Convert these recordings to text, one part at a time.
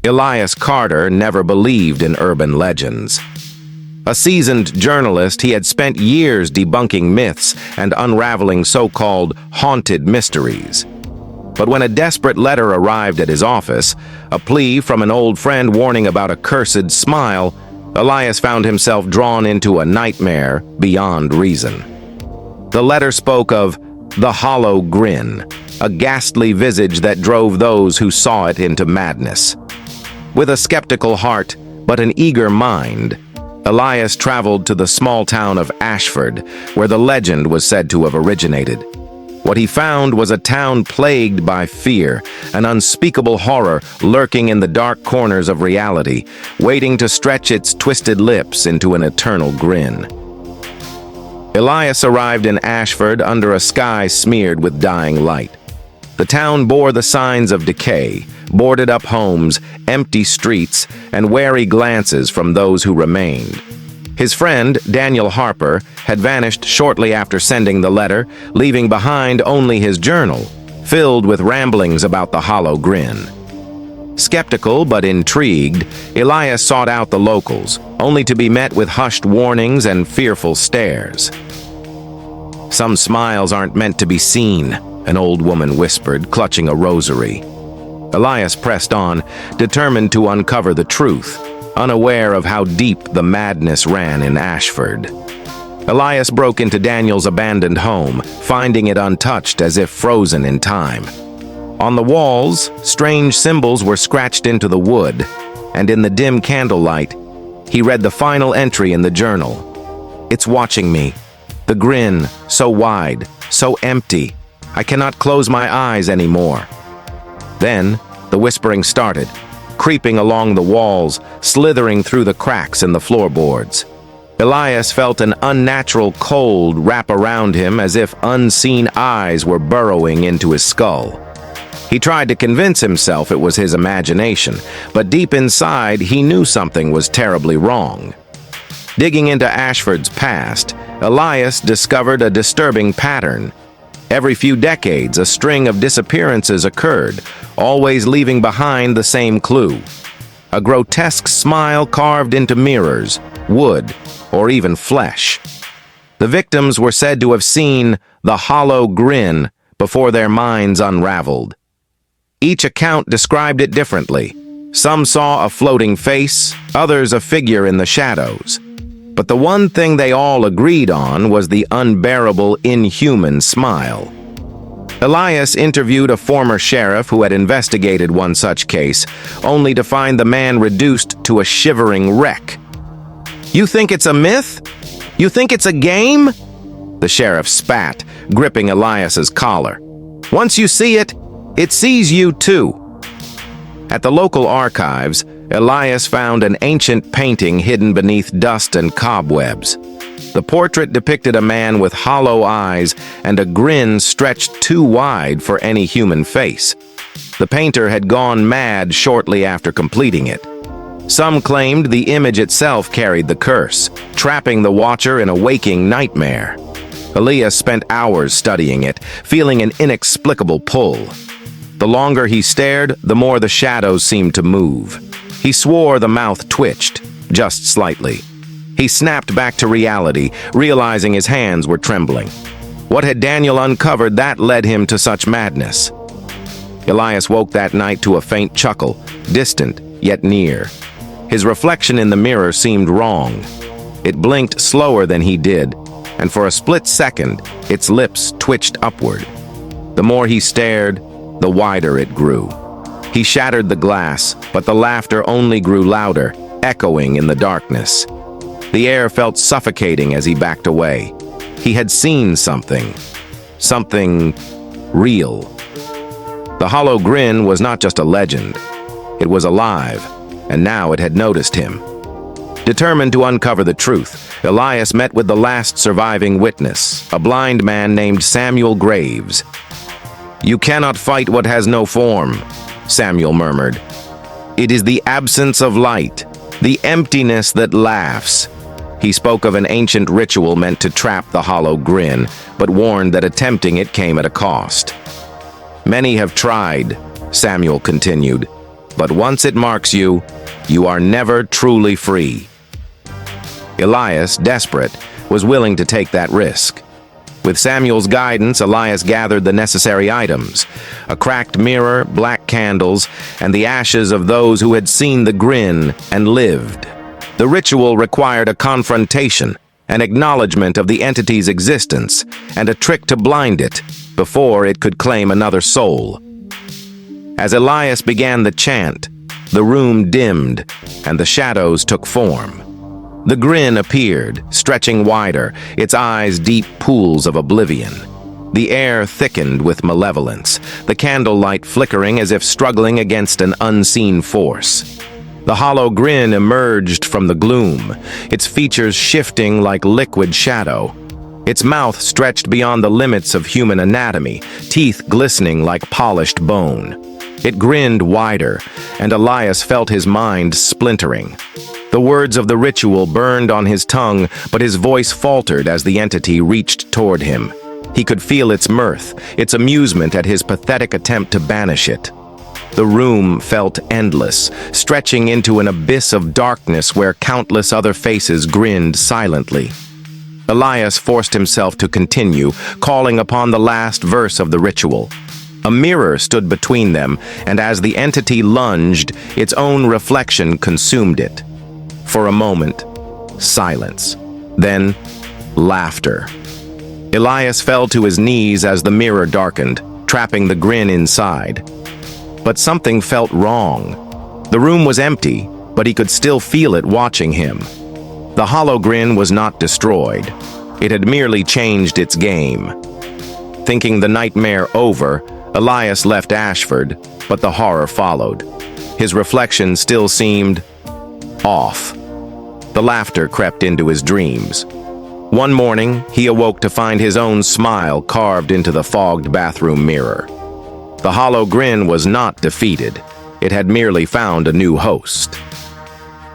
Elias Carter never believed in urban legends. A seasoned journalist, he had spent years debunking myths and unraveling so-called haunted mysteries. But when a desperate letter arrived at his office, a plea from an old friend warning about a cursed smile, Elias found himself drawn into a nightmare beyond reason. The letter spoke of the hollow grin, a ghastly visage that drove those who saw it into madness. With a skeptical heart, but an eager mind, Elias traveled to the small town of Ashford, where the legend was said to have originated. What he found was a town plagued by fear, an unspeakable horror lurking in the dark corners of reality, waiting to stretch its twisted lips into an eternal grin. Elias arrived in Ashford under a sky smeared with dying light. The town bore the signs of decay, boarded-up homes, empty streets, and wary glances from those who remained. His friend, Daniel Harper, had vanished shortly after sending the letter, leaving behind only his journal, filled with ramblings about the hollow grin. Skeptical but intrigued, Elias sought out the locals, only to be met with hushed warnings and fearful stares. "Some smiles aren't meant to be seen," an old woman whispered, clutching a rosary. Elias pressed on, determined to uncover the truth, unaware of how deep the madness ran in Ashford. Elias broke into Daniel's abandoned home, finding it untouched as if frozen in time. On the walls, strange symbols were scratched into the wood, and in the dim candlelight, he read the final entry in the journal. "It's watching me. The grin, so wide, so empty. I cannot close my eyes anymore." Then, the whispering started, creeping along the walls, slithering through the cracks in the floorboards. Elias felt an unnatural cold wrap around him as if unseen eyes were burrowing into his skull. He tried to convince himself it was his imagination, but deep inside he knew something was terribly wrong. Digging into Ashford's past, Elias discovered a disturbing pattern. Every few decades, a string of disappearances occurred, always leaving behind the same clue: a grotesque smile carved into mirrors, wood, or even flesh. The victims were said to have seen the hollow grin before their minds unraveled. Each account described it differently. Some saw a floating face, others a figure in the shadows. But the one thing they all agreed on was the unbearable, inhuman smile. Elias interviewed a former sheriff who had investigated one such case, only to find the man reduced to a shivering wreck. "You think it's a myth? You think it's a game?" The sheriff spat, gripping Elias's collar. "Once you see it, it sees you too." At the local archives, Elias found an ancient painting hidden beneath dust and cobwebs. The portrait depicted a man with hollow eyes and a grin stretched too wide for any human face. The painter had gone mad shortly after completing it. Some claimed the image itself carried the curse, trapping the watcher in a waking nightmare. Elias spent hours studying it, feeling an inexplicable pull. The longer he stared, the more the shadows seemed to move. He swore the mouth twitched, just slightly. He snapped back to reality, realizing his hands were trembling. What had Daniel uncovered that led him to such madness? Elias woke that night to a faint chuckle, distant yet near. His reflection in the mirror seemed wrong. It blinked slower than he did, and for a split second, its lips twitched upward. The more he stared, the wider it grew. He shattered the glass, but the laughter only grew louder, echoing in the darkness. The air felt suffocating as he backed away. He had seen something. Something real. The hollow grin was not just a legend. It was alive, and now it had noticed him. Determined to uncover the truth, Elias met with the last surviving witness, a blind man named Samuel Graves. "You cannot fight what has no form," Samuel murmured. "It is the absence of light, the emptiness that laughs." He spoke of an ancient ritual meant to trap the hollow grin, but warned that attempting it came at a cost. "Many have tried," Samuel continued, But once it marks you, you are never truly free. Elias, desperate, was willing to take that risk. With Samuel's guidance, Elias gathered the necessary items: a cracked mirror, black candles, and the ashes of those who had seen the Grin and lived. The ritual required a confrontation, an acknowledgement of the entity's existence, and a trick to blind it before it could claim another soul. As Elias began the chant, the room dimmed and the shadows took form. The Grin appeared, stretching wider, its eyes deep pools of oblivion. The air thickened with malevolence, the candlelight flickering as if struggling against an unseen force. The hollow Grin emerged from the gloom, its features shifting like liquid shadow. Its mouth stretched beyond the limits of human anatomy, teeth glistening like polished bone. It grinned wider, and Elias felt his mind splintering. The words of the ritual burned on his tongue, but his voice faltered as the entity reached toward him. He could feel its mirth, its amusement at his pathetic attempt to banish it. The room felt endless, stretching into an abyss of darkness where countless other faces grinned silently. Elias forced himself to continue, calling upon the last verse of the ritual. A mirror stood between them, and as the entity lunged, its own reflection consumed it. For a moment, silence. Then, laughter. Elias fell to his knees as the mirror darkened, trapping the Grin inside. But something felt wrong. The room was empty, but he could still feel it watching him. The hollow Grin was not destroyed. It had merely changed its game. Thinking the nightmare over, Elias left Ashford, but the horror followed. His reflection still seemed off. The laughter crept into his dreams. One morning, he awoke to find his own smile carved into the fogged bathroom mirror. The hollow Grin was not defeated. It had merely found a new host.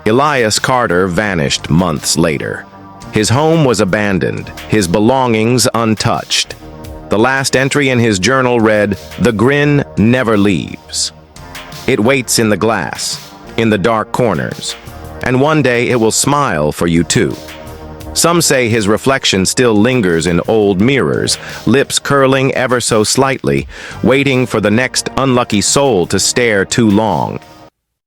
Elias Carter vanished months later. His home was abandoned, his belongings untouched. The last entry in his journal read, "The Grin never leaves. It waits in the glass, in the dark corners, and one day it will smile for you too." Some say his reflection still lingers in old mirrors, lips curling ever so slightly, waiting for the next unlucky soul to stare too long.